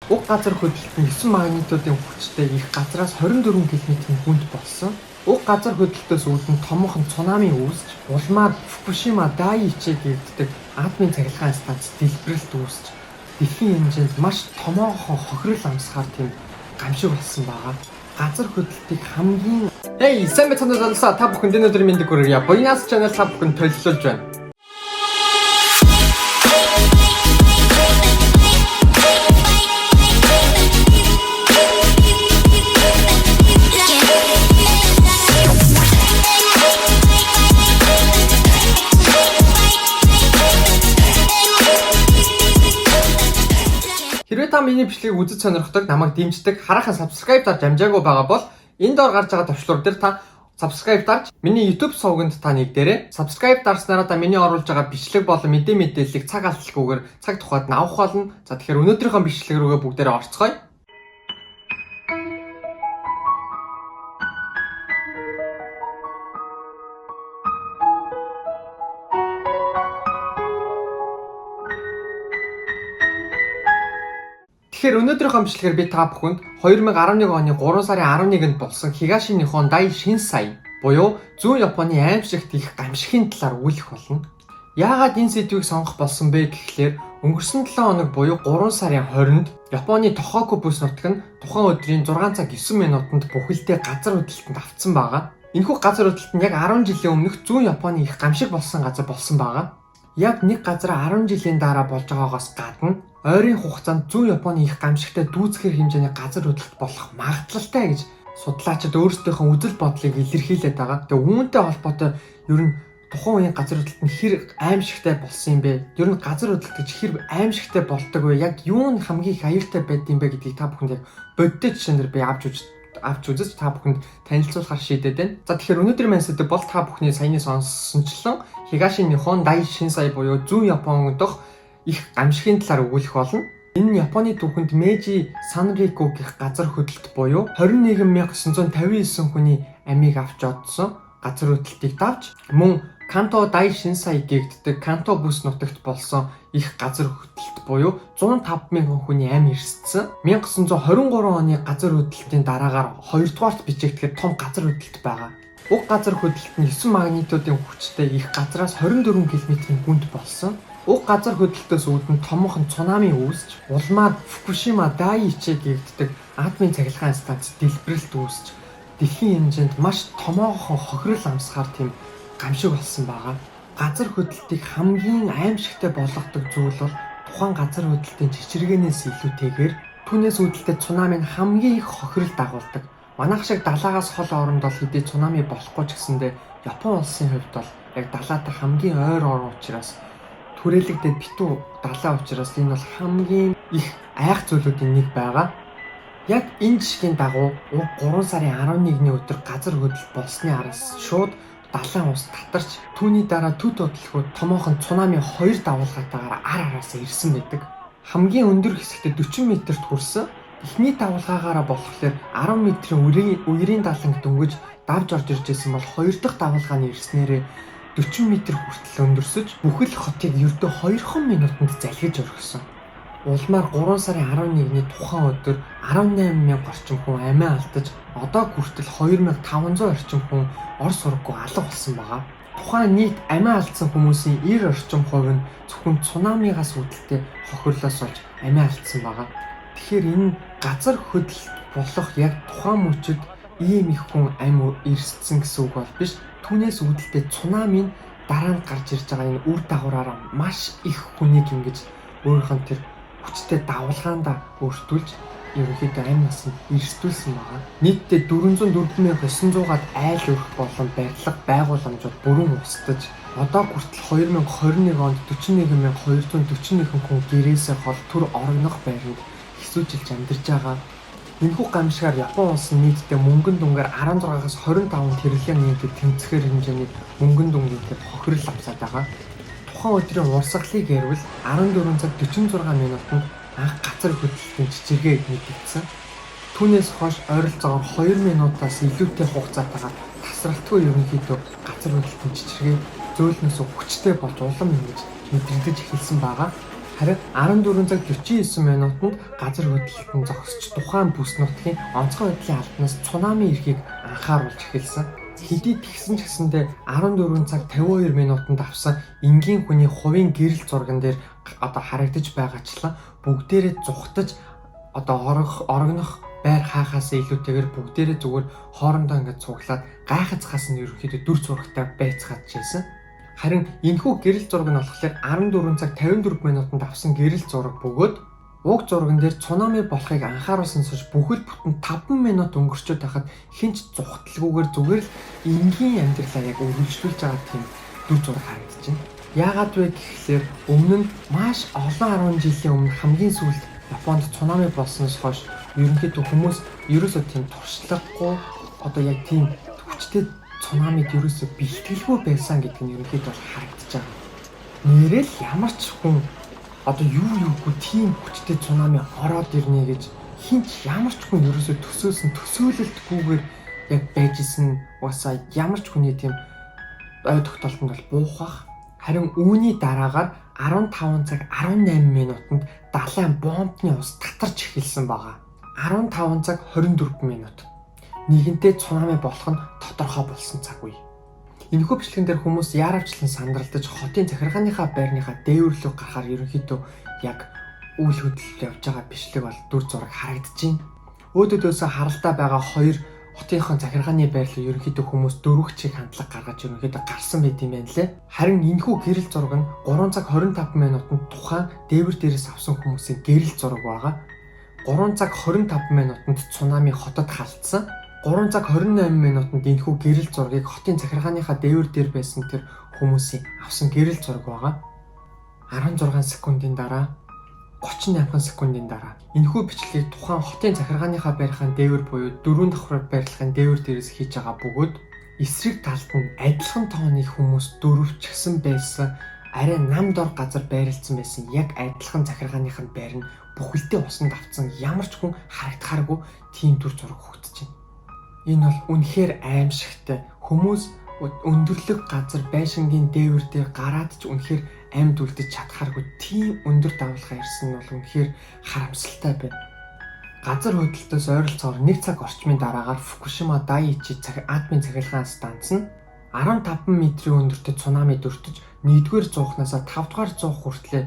Уг газар хөдлөлт нь 9 магнитудын хүчтэй их газраас 24 км-ийн хүнд болсон. Уг газар хөдлөлтөөс үүдэн томоохон цунами үүсч, улмаар Фукушима Дайичи гэгддэг атомын цахилгаан станц дэлбэрэлт үүсч, дэлхийн хэмжээнд маш томоохон хохирол амсгаар тийм гамшиг болсон байгаа. Газар хөдлөлтийг хамгийн сайн мэцэнэ та бүхэнд өнөөдөр мэндийг хүргье. Boynas channel та бүхэнд төлөвлөж байна. Хэрвээ та миний бичлэгийг үзэж сонирхдог, намайг дэмждэг, хараахан subscribe дарж амжаагүй байгаа бол энэ доор гарч байгаа төвчлөр дээр та subscribe дарж миний YouTube сувганд та нэгдээрэй. Subscribe дарснараа та миний оруулж байгаа бичлэг болон мэдээллийг цаг алдалгүйгээр цаг тухайд нь авах болно. За тэгэхээр өнөөдрийнхөө бичлэг рүүгээ бүгдээрээ орцгоё. Тэгэхээр өнөөдрийнхөө бичлэгээр би та бүхэнд 2011 оны 3 сарын 11-нд болсон Хигаши Нихон Дai Shinsai буюу зүүн Японы аимшигт их гамшигын талаар өгүүлэх болно. Яагаад энэ сэдвийг сонгох болсон бэ гэхлээр өнгөрсөн 7 хоног буюу 3 сарын 20-нд Японы Тохоку бүс нутаг нь тухайн өдрийн 6 цаг 9 минутанд бүхэлдээ газар хөдлөлтөнд автсан байгаа. Энэхүү газар хөдлөлт нь яг 10 жилийн өмнөх зүүн Японы их гамшиг болсон газар болсон байгаа. Яг нэг газар 10 жилийн дараа болж байгаагаас гадна ойрын хугацаанд зүүн Японы их гамшигтай дүүцгэр хэмжээний газар хөдлөлт болох магадлалтай гэж судлаачид өөрсдийнхөө үзэл бодлыг илэрхийлээд байгаа. Тэгээ үүнтэй холбоотой ер нь тухайн үеийн газар хөдлөлт нь хэр аимшигтай болсон юм бэ? Ер нь газар хөдлөлт гэж хэр аимшигтай болдог вэ? Яг юу нь хамгийн их аюултай байд юм бэ гэдгийг та бүхэнд яг бодит жишээнээр би авч үзэж та бүхэнд танилцуулахар шийдээд байна. За тэгэхээр өнөөдрийн мэдээлэл бол та бүхний саяны сонссончлон Хигаши Нихон Дai Shinsai буюу зүүн Япон дох их гамшигын талаар өгүүлэх болно. Энэ нь Японы түүхэнд Мэйжи Санрику гэх газар хөдлөлт буюу 21959 хүний амийг авч одсон газар хөдлөлтийг давж мөн Канто Дai Shinsai гэгддэг Канто бүс нутагт болсон их газар хөдлөлт буюу 105,000 хүний амь ирсцэн 1923 оны газар хөдлөлтийн дараагаар 2 дугаарт бичигдэхэд том газар хөдлөлт байгаа. Уг газар хөдлөлт нь 9 магнитудын хүчтэй их газраас 24 км-ийн хүнд болсон. Уг газар хөдлөлтөөс үүдэн томоохон цунами үүсч, улмаар Фукушима Дайичи гэгддэг атомын цахилгаан станц дэлбэрэлт үүсч, дэлхийн хэмжээнд маш томоохон хохирол амсгаар тийм гамшиг болсон байгаа. Газар хөдлөлтийг хамгийн аимшигтай болгодог зүйл бол тухайн газар хөдлөлтийн чичиргээнээс илүүтэйгээр түүнээс үүдэлтэй цунами нь хамгийн их хохирол дагуулдаг. Манайх шиг далаагаас хол оронд бол хэдий цунами болохгүй ч гэсэндээ Япон улсын хувьд бол яг далаатай хамгийн ойр орон учраас түрээлэгдээд битүү далаа учраас энэ бол хамгийн их айх зүйлүүдийн нэг байгаа. Яг энэ жишгийн дагуу 3 сарын 11-ний өдөр газар хөдлөлт болсны араас шууд далайн ус татарч түүний дараа төд бодлоход томоохон цунами 2 давуулгаатайгаар араасаа ирсэн байдаг. Хамгийн өндөр хэсэгтээ 40 метрт хүрсэн. Эхний давуулгаагаараа болохоор 10 метрийн үерийн даланг дөнгөж давж орж ирж байсан бол хоёр дахь давуулгааны ирснээрээ 40 м хүртэл өндөрсөж бүхэл хотыг ердөө 2 минутанд залгиж орхисон. Улмаар 3 сарын 11-ний тухайн өдөр 18,000 орчим хүн амиа алдаж одоо хүртэл 2,500 орчим хүн ор сургаггүй алга болсон байгаа. Тухайн нийт амиа алдсан хүмүүсийн 90 орчим хувь нь зөвхөн цунамигаас үүдэлтэй хохирлоос болж амиа алдсан байгаа. Тэгэхээр энэ газар хөдлөлт болох яг тухайн мөчид ийм их хүн амь ирсцэн гэсэн үг бол биш. Түүнээс үүдэлтэй цунами нь дараа нь гарч ирж байгаа энэ үр дагавраараа маш их хүнийг ингэж өөрийнхөө тэр хүчтэй давалгаанда өөртүүлж ерөнхийдөө амь насанд эрсдүүлсэн байгаа. Нийтдээ 404,900-аад айл өрх болон барилга байгууламжууд бүрэн устдаж одоо хүртэл 2021 онд 41,241 хүн гэрээсээ хол төр орогнох байранд хэсүүжилж амьдарч байгаа. Энэхүү гамшигаар Япон улс нь нийтдээ мөнгөн дүнгээр 16-аас 25 тэрлэн нийтэд тэмцэхээр хэмжээний мөнгөн дүнгээр хохирол авсаад байгаа. Тухайн өдрийн урсгалыг ярил 14 цаг 46 минутанд анх газар хөдлөлтийн чичиргээ нэгдсэн. Түүнээс хойш ойролцоогоор 2 минутаас илүүтэй хугацаатайгаар тасралтгүй ерөнхийдөө газар хөдлөлтийн чичиргээ зөөлнөөс хүчтэй болж улам ингэж мэдрэгдэж эхэлсэн байгаа. Харин 14 цаг 49 минутанд газар хөдлөлтөнд зогсож тухайн бүс нутгийн онцгой байдлын албанаас цунами ирэхийг анхааруулж эхэлсэн. Хэдий тэгсэн ч гэсэндээ 14 цаг 52 минутанд авсан энгийн хүний хувийн гэрэл зурган дээр харагдаж байгаачлан бүгдээрээ зүхтаж орогнох байр хаахаас илүүтэйгээр бүгдээрээ зүгээр хоорондоо ингээд цуглаад гайхацхаас нь ерөнхийдөө дүр зурагтай байцгааж байсан. Харин энэхүү гэрэл зураг нь болохоор 14 цаг 54 минутанд авсан гэрэл зураг бөгөөд уг зурган дээр цунами болохыг анхааруулсан сууж бүхэл бүтэн 5 минут өнгөрчөөд байхад хинч зүхтэлгүйгээр зүгээр л энгийн амьдралаа яг үргэлжлүүлж байгаа тийм дүр зураг харагдаж байна. Яагаад вэ гэхлээр өмнө нь маш олон 10 жилийн өмнө хамгийн сүүлд Японд цунами болсноос хойш ерөнхийдөө хүмүүс ерөөсөө тийм туршлагагүй яг тийм төвчтэй цунамид ерөөсөө бэлтгэлгүй байсан гэдэг нь ерөнхийдөө харагдаж байгаа. Нэрэл ямар ч хүн юугүй тийм хүчтэй цунами ороод ирнэ гэж хинч ямар ч хүн ерөөсөө төсөөлөлтгүйгээр яг байж исэн уусаа ямар ч хүний тийм ой тогтоолтонд бол буухах. Харин үүний дараагаар 15 цаг 18 минутанд далайн бомбны ус татарч эхэлсэн байгаа. 15 цаг 24 минут. Нэгэнтээ цунами болох нь тодорхой болсон цаг үе. Энэхүү бичлэгэн дээр хүмүүс яаравчлан сандралдаж хотын захиргааныхаа байрныхаа дээвэрлэг гарахаар ерөнхийдөө яг үйл хөдлөлт явж байгаа бичлэг бол дүр зураг харагдаж байна. Өөдөөдөөсөө харалтай байгаа хоёр хотынхон захиргааны байрлал ерөнхийдөө хүмүүс дөрвөгчийг хандлага гаргаж ерөнхийдөө гарсан байт юм байна лээ. Харин энэхүү гэрэл зураг нь 3 цаг 25 минутанд тухайн дээвэр дээрээс авсан хүмүүсийн гэрэл зураг байгаа. 3 цаг 25 минутанд цунами хотод халтсан. 3 цаг 28 минутанд энэхүү гэрэл зургийг хотын захиргааныхаа дээвэр дээр байсан тэр хүмүүсийн авсан гэрэл зураг байгаа. 16 секундын дараа 38 секундын дараа энэхүү бичлэгийг тухайн хотын захиргааныхаа байрхайн дээвэр буюу 4 давхар байрлахын дээвэр дээрээс хийж байгаа бөгөөд эсрэг талд нь адилхан тооны хүмүүс дөрвчгсэн байсан арай нам дор газар байрлалцсан байсан яг адилхан захиргааныхын байр нь бүхэлдээ усанд автсан ямар ч хүн харагдахааргүй тийм дүр зураг хөгдөж байна. Энэ бол үнэхээр аимшигтай. Хүмүүс өндөрлөг газар байшингийн дээвэр дээр гараад ч үнэхээр амьд үлдэж чадхааргүй тийм өндөр давалгаа ирсэн нь бол үнэхээр харамсалтай байна. Газар хөдлөлтөөс ойролцоогоор 1 цаг орчмын дараагаар Фукушима Дайичи атомын цахилгаан станц нь 15 метрийн өндөртөд цунами дөртөж 1-р зуухнаас 5-р зуух хүртлээр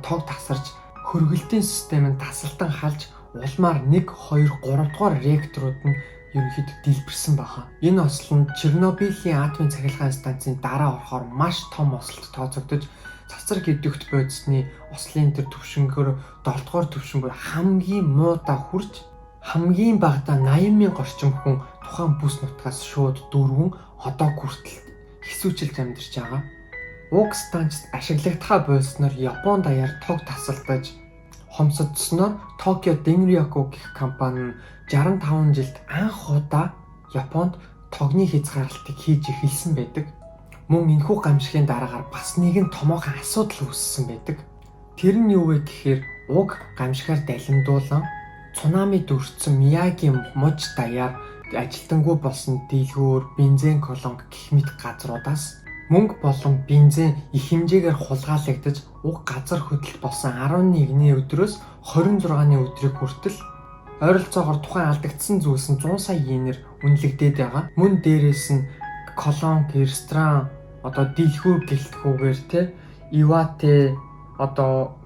тог тасарч хөргөлтийн систем нь тасалтан халж улмаар 1, 2, 3-р реакторууд нь ерөнхийдөө дэлбэрсэн байна. Энэ ослон Чернобылийн атомын цахилгаан станцын дараа орохоор маш том ослолт тооцогдож цацраг идэвхт бодисны ослын төр төвшнгөөр 7-р төвшин буюу хамгийн муудаа хүрч хамгийн багадаа 80,000 орчим хүн тухайн бүс нутгаас шууд дөрвөн одоо хүртэл хэсүүчилж амьдарч байгаа. Уг станцд ашиглагдахаа болсноор Япон даяар тог тасалдаж хомсодсноор Токио Денрyoku гэх компани нь 65 жилд анх удаа Японд тогны хязгаарлалтыг хийж эхэлсэн байдаг. Мөн энэхүү гамшигын дараагаар бас нэгэн томоохон асуудал үүссэн байдаг. Тэр нь юу вэ гэхээр уг гамшигаар далимдуулан цунами дүрцэн Мияги муж даяар ажилтангүй болсон дийлгүүр, бензин колонк гэх мэт газруудаас мөнгө болон бензин их хэмжээгээр хулгайлагдаж уг газар хөдлөлт болсон 11-ний өдрөөс 26-ны өдрийг хүртэл ойролцоогоор тухайн алдагдсан зүйлс нь 100 сая йенээр үнэлэгдээд байгаа. Мөн дээрээс нь колонк, ресторан, дийлхүүр гэлтгүүгээр Ивате,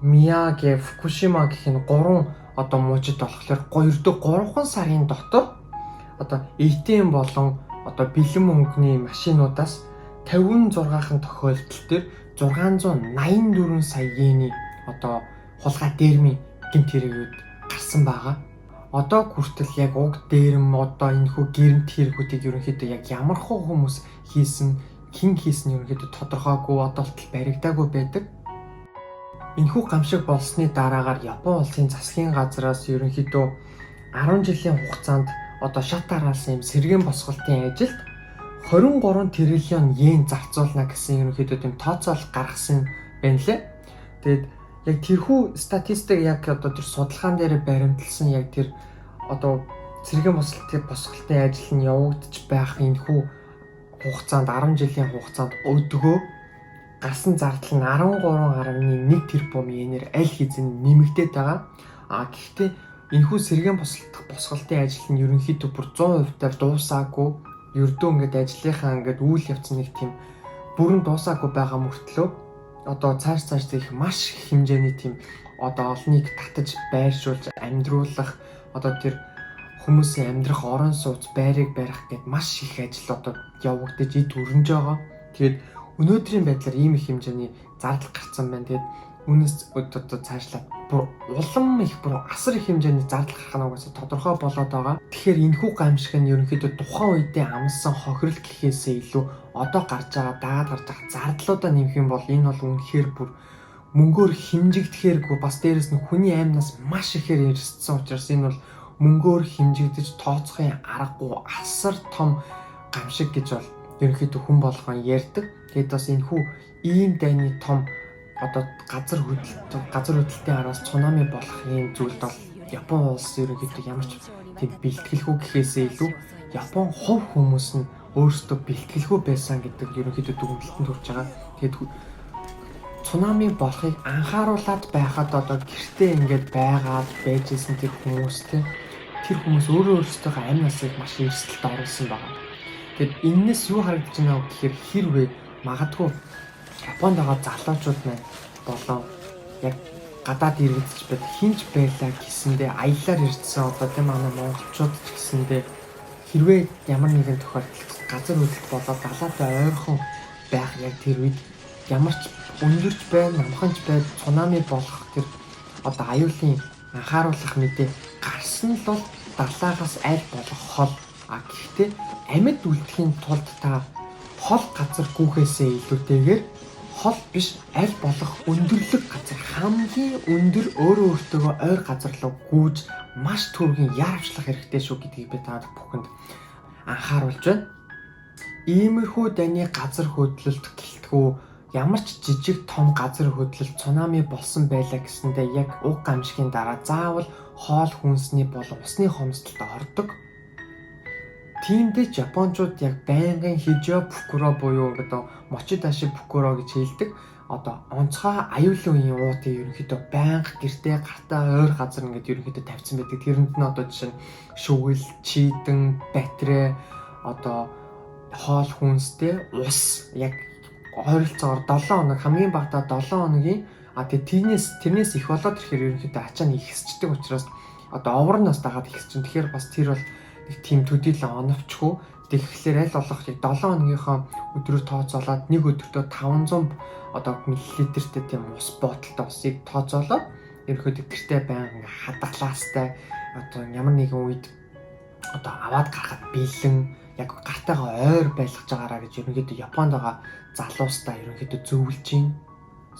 Мияги, Фукушима гэх энэ 3 мужид болохоор 3 сарын дотор ATM болон бэлэн мөнгөний машинуудаас 56хан тохиолдол дээр 684 сая йений хулгай дээрмийн гэмт хэрэгүүд гарсан байгаа. Одоо хүртэл яг уг дээрм энэхүү гэрэмт хэрэгүүдийг ерөнхийдөө яг ямар хүмүүс хийсэн, хэн хийсэн ерөнхийдөө тодорхойгүй бодолтол баригдаагүй байдаг. Энэхүү гамшиг болсны дараагаар Япон улсын засгийн газраас ерөнхийдөө 10 жилийн хугацаанд шат хараалсан юм сэргээн босголтын ажилд 23 триллион йен зарцуулна гэсэн ерөнхийдөө тийм тооцоол гаргасан байна лээ. Тэгээд яг тэрхүү статистик яг тэр судалгаан дээр баримталсан яг тэр сэргээн босголтын ажил нь явагдаж байх энэхүү хугацаанд 10 жилийн хугацаанд өдгөө гарсан зардал нь 13.1 тэрбум йенээр аль хэзээ нэмэгдээд байгаа. Гэхдээ энэхүү сэргээн босголтын ажил нь ерөнхийдөө бүр 100% дуусаагүй. Ердөө ингээд ажлынхаа ингээд үйл явц нэг тийм бүрэн дуусаагүй байгаа мөртлөө одоо цааш их маш их хэмжээний тийм одоо олныг татаж байршуулж амьдруулах одоо тэр хүмүүсийн амьдрах орон сууц байрыг барих гэд маш их ажил одоо явагдаж эд өрнөж байгаа. Тэгээд өнөөдрийн байдлаар ийм их хэмжээний зардал гарсан байна. Тэгээд үүнээс одоо цаашлаад бүр улам их бүр асар их хэмжээний зардал гарах нь угаасаа тодорхой болоод байгаа. Тэгэхээр энэхүү гамшиг нь ерөнхийдөө тухайн үедээ амссан хохирол гэхээсээ илүү одоо гарч байгаа дагаад гарч байгаа зардлуудаа нэмэх юм бол энэ бол үнэхээр бүр мөнгөөр хэмжигдэхээргүй бас дээрэс нь хүний аймнаас маш ихээр ирсэн учраас энэ бол мөнгөөр хэмжигдэж тооцохын аргагүй асар том гамшиг гэж бол ерөнхийдөө хүн болгон ярьдаг. Тэгээд бас энэхүү ийм дайны том одоо газар хөдлөлтийн араас цунами болох юм зүйлд бол Япон улс ерөнхийдөө ямар ч тийм бэлтгэлгүй гэхээсээ илүү Япон хувь хүмүүс нь өөрсдөө бэлтгэлгүй байсан гэдэг ерөнхийдөө дүгнэлтэнд хүрч байгаа. Тэгээд цунами болохыг анхааруулад байхад одоо гэртээ ингээд байгаад байжсэн тэр хүмүүстэй тэр хүмүүс өөрсдөө амь насыг маш эрсдэлд оруулсан байгаа. Тэгэд энэс юу харагдаж байна вэ гэхээр хэрвээ магадгүй Японд байгаа залуучууд маань болон яг гадаад иргэдч бод хинж байлаа гэсэндээ аяллаар ирсэн одоо тийм манай монголчууд ч гэсэндээ хэрвээ ямар нэгэн тохиолдолд газар хөдлөлт болоод далаатай ойрхон байх яг тэр үед ямар ч өндөрч байна, намханч байна, цунами болох тэр одоо аюулын анхааруулах мэдээ гарсан л бол далаагаас аль болох хол. Гэхдээ амьд үлдэхийн тулд та хол газар гүөхээсээ илүүтэйгээр хол биш аль болох өндөрлөг газар хамгийн өндөр өөрөө өөртөө ойр газар руу гүйж маш түргэн яарвчлах хэрэгтэй шүү гэдгийг би таад бүхэнд анхааруулж байна. Иймэрхүү дайны газар хөдлөлт гэлтгүү ямар ч жижиг том газар хөдлөлт цунами болсон байлаа гэсэндээ яг уг гамшигын дараа заавал хоол хүнсний болон усны хомсдолд ордог. Тиймдээ Япончууд яг байнгын хижо букуро буюу одоо мочидаши букуро гэж хэлдэг. Одоо онцгой аюулын үеийн уутыг ерөнхийдөө байнга гэртээ гартаа ойр газар ингээд ерөнхийдөө тавьсан байдаг. Тэрэнд нь одоо жишээ нь шүгэл, чийдэн, батарей одоо хоол хүнстэй ус яг ойролцоогоор 7 хоног хамгийн багадаа 7 хоногийн тэгээд тэрнээс их болоод ирэхээр ерөнхийдөө ачаа нь ихсчдэг учраас одоо оврноос дагаад ихсчин. Тэгэхээр бас тэр бол нэг тийм төдийлөн оновчгүй. Тэгэхээр аль болох яг 7 хоногийнхоо өдрөөр тооцоолоод нэг өдөртөө 500 одоо миллилитртэй тийм ус боотолтой усыг тооцоолоод ерөнхийдөө гэртээ байнга хадгалаастай одоо ямар нэгэн үед одоо аваад гарахад бэлэн яг гартайгаа ойр байлгаж байгаараа гэж ерөнхийдөө Японд байгаа залуустаа ерөнхийдөө зөвлөж байна.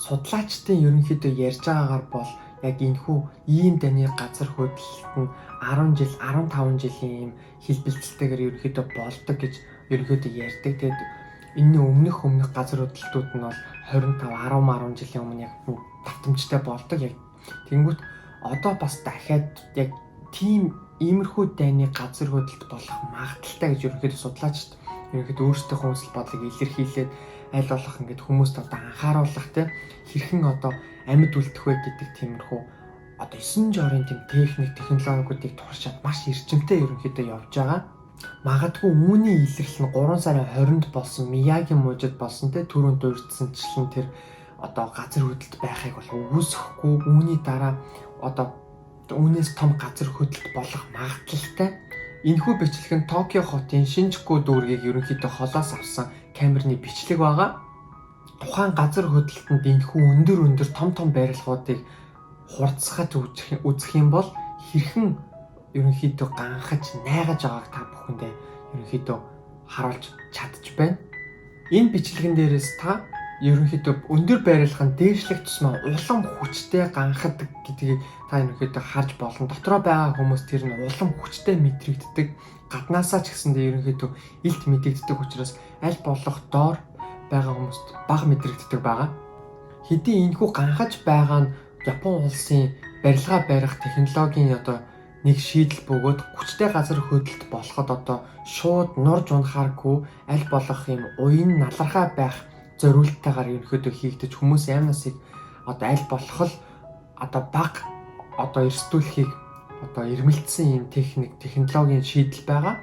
Судлаачдын ерөнхийдөө ярьж байгаагаар бол яг энэхүү ийм дайны газар хөдлөлт нь 10 жил 15 жилийн ийм хэлбэлцэлтэйгээр ерөнхийдөө болдог гэж ерөнхийдөө ярьдаг. Тэгээд энэ өмнөх газар хөдлөлтүүд нь бол 25 10 жилийн өмнө яг давтамжтай болдог. Яг тэнгүүт одоо бас дахиад яг тийм иймэрхүү дайны газар хөдлөлт болох магадaltaй гэж ерөнхийдөө судлаачид ерөнхийдөө өөрсдийнхөө хүсэл бодлыг илэрхийлээд аль болох ингээд хүмүүст одоо анхааруулах те хэрхэн одоо амьд үлдэх вэ гэдэг тиймэрхүү одоо 9 жорын тийм техник технологиудыг туршаад маш эрчимтэй ерөнхийдөө явж байгаа. Магадгүй үүний илэрлэл нь 3 сарын 20-нд болсон Миягийн мужид болсон те түрүүнд урьдсанчлан тэр одоо газар хөдлөлт байхыг бол үүсэхгүй. Үүний дараа одоо үүнээс том газар хөдлөлт болох магадaltaй. Энэхүү бичлэг нь Токио хотын Шинжку дүүргийг ерөнхийдөө холоос авсан камерны бичлэг байгаа. Тухайн газар хөдлөлтөнд энэхүү өндөр том барилгуудыг хурцсахад үзэх юм бол хэрхэн ерөнхийдөө ганхаж найгаж байгааг та бүхэндээ ерөнхийдөө харуулж чадчих байна. Энэ бичлэгэн дээрээс та ерөнхийдөө өндөр барилгын дээшлэх тусмаа улам хүчтэй ганхадаг гэдгийг та ерөнхийдөө харж болно. Дотроо байгаа хүмүүс тэр нь улам хүчтэй мэдрэгддэг. Гаднаасаа ч гэсэндээ ерөнхийдөө илт мэдэгддэг учраас аль болох доор байгаа хүмүүст бага мэдрэгддэг байгаа. Хэдий энэхүү ганхаж байгаа нь Япон улсын барилга барих технологийн одоо нэг шийдэл бөгөөд хүчтэй газар хөдлөлт болоход одоо шууд нурж унахааргүй аль болох юм уян налархаа байх зориултаагаар ерөнхийдөө хийгдэж хүмүүс амнасыг одоо аль болох л одоо баг одоо эрсдүүлэхийг одоо ирмэлцсэн юм технологийн шийдэл байгаа.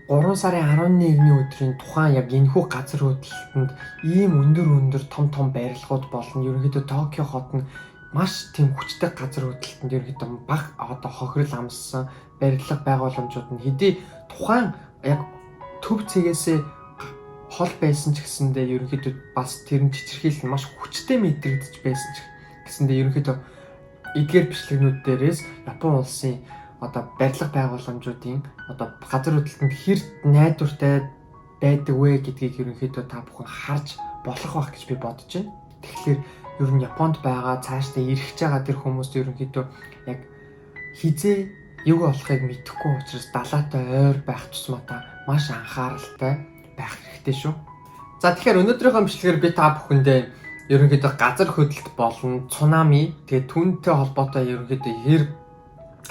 3 сарын 11-ний өдрийн тухайн яг энэхүү газар хөдлөлтөнд ийм өндөр том барилгууд болно. Ерөнхийдөө Токио хот нь маш тийм хүчтэй газар хөдлөлтөнд ерөнхийдөө баг одоо хохирол амссан барилга байгууламжууд нь хэдий тухайн яг төв цэгээсээ хол байсан ч гэсэндээ ерөнхийдөө бас тэр нь чичирхийлэл маш хүчтэй мэдрэгдэж байсан ч гэсэндээ ерөнхийдөө эдгээр бичлэгнүүд дээрээс Япон улсын одоо барилга байгууламжуудын одоо газар хөдлөлтөнд хэр найдвартай байдаг вэ гэдгийг ерөнхийдөө та бүхэн харж болох байх гэж би бодож байна. Тэгэхээр ер нь Японд байгаа цаашдаа ирэх байгаа тэр хүмүүст ерөнхийдөө яг хизээ юу болохыг мэдэхгүй учраас далаатай ойр байх тусмаа маш анхааралтай байх хэрэгтэй шүү. За тэгэхээр өнөөдрийнхөө бичлэгээр би та бүхэндээ ерөнхийдөө газар хөдлөлт болон цунами тэгээд түүнтэй холбоотой ерөнхийдөө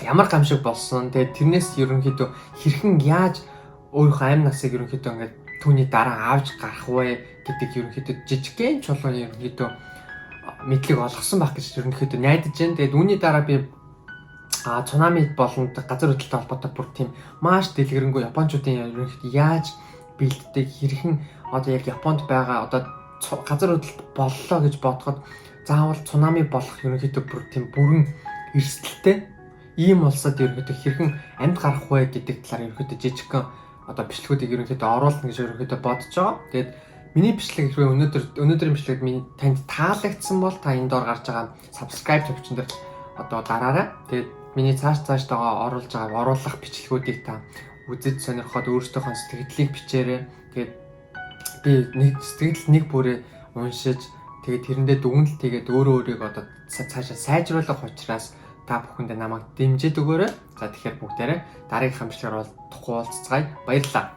ямар гамшиг болсон. Тэгээд тэрнээс ерөнхийдөө хэрхэн яаж өөрийнхөө амь насыг ерөнхийдөө ингээд түүний дараа авч гарах вэ гэдэг ерөнхийдөө жижигхэн чулууны ерөнхийдөө мэдлэг олгосон байх гэж ерөнхийдөө найдаж байна. Тэгээд үүний дараа би цунами болон газар хөдлөлтөй холбоотой бүр тийм маш дэлгэрэнгүй японочдын ерөнхийдөө яаж бэлддэг хэрхэн одоо яг Японд байгаа одоо газар хөдлөлт боллоо гэж бодоход заавал цунами болох ерөнхийдөө бүр тийм бүрэн эрсдэлтэй ийм улсад ерөнхийдөө хэрхэн амьд гарах вэ гэдэг талаар ерөнхийдөө жижигхэн одоо бичлэгүүдийг ерөнхийдөө оруулна гэж ерөнхийдөө бодож байгаа. Тэгээд миний бичлэг хэрвээ өнөөдрийн бичлэг миний танд таалагдсан бол та энэ доор гарч байгаа subscribe төвчөн дээр одоо дараарай. Тэгээд миний цаашдаа оруулж байгаа оруулах бичлэгүүдийг та үзэж сонирхоод өөрсдийнхөө сэтгэлдлийг бичээрэй. Тэгээд би сэтгэл нэг бүрээ уншиж тэгээд тэрэндээ дүгнэлт хийгээд өөрийгөө одоо цаашаа сайжруулах учраас та бүхэндээ намайг дэмжиж өгөөрэй. За тэгэхээр бүгдээрээ дараагийн хамтлагаар бол уулзцгаая. Баярлалаа.